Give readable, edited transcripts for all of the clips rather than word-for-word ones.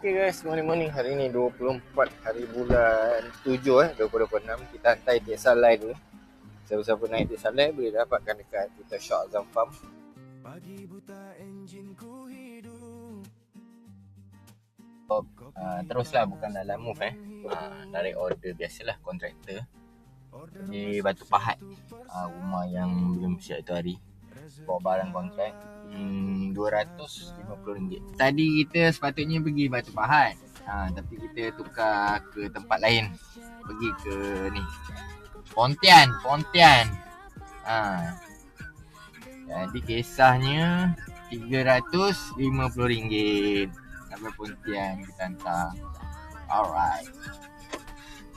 Okay guys, morning. Hari ni 24 hari bulan 7 2026. Kita hantar Etik Salai dulu. Siapa-siapa naik Etik Salai boleh dapatkan dekat kita Shop Azam Farm. Pagi buta enjinku hidup. Teruslah bukan dalam move direct order biasalah kontraktor. Di Batu Pahat, rumah yang belum siap tu hari. Bawa barang kontrak RM250. Tadi kita sepatutnya pergi Batu Pahat, tapi kita tukar ke tempat lain. Pergi ke ni Pontian. Jadi kisahnya RM350 sampai Pontian kita hantar. Alright,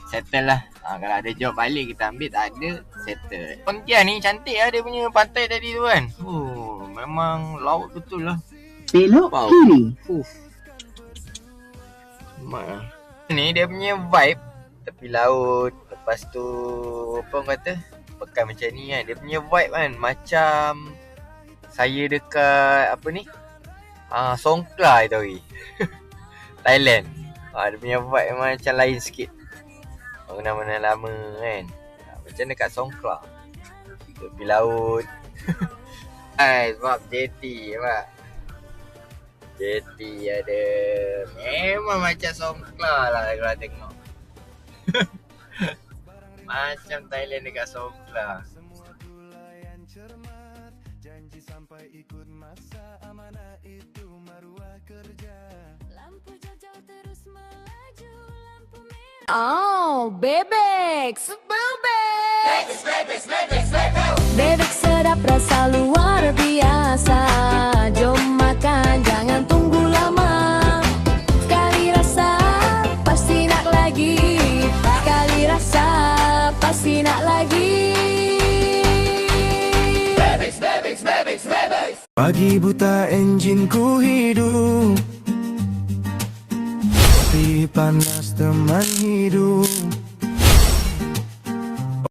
settle lah. Kalau ada job balik kita ambil, tak ada settle. Pontian ni cantik lah dia punya pantai tadi tu kan. Memang laut betul lah. Belok kiri. Ni dia punya vibe tepi laut. Lepas tu apa orang kata, pekan macam ni kan. Dia punya vibe kan macam saya dekat apa ni, Songkla tu hari Thailand. Dia punya vibe macam lain sikit. Bangunan-bangunan lama kan, macam dekat Songkla, tepi laut. Sebab JT apa, JT ada memang macam Songkla lah kalau tengok. Macam Thailand dekat Songkla. Janji sampai ikut masa amanah itu maruah kerja. Lampu jauh terus melaju, lampu merah. Oh, Bebex. Bebex sedap rasa luar biasa. Jom makan, jangan tunggu lama. Sekali rasa, pasti nak lagi. Sekali rasa, pasti nak lagi. Bebex. Pagi buta enjinku hidup, tapi panas teman hidup.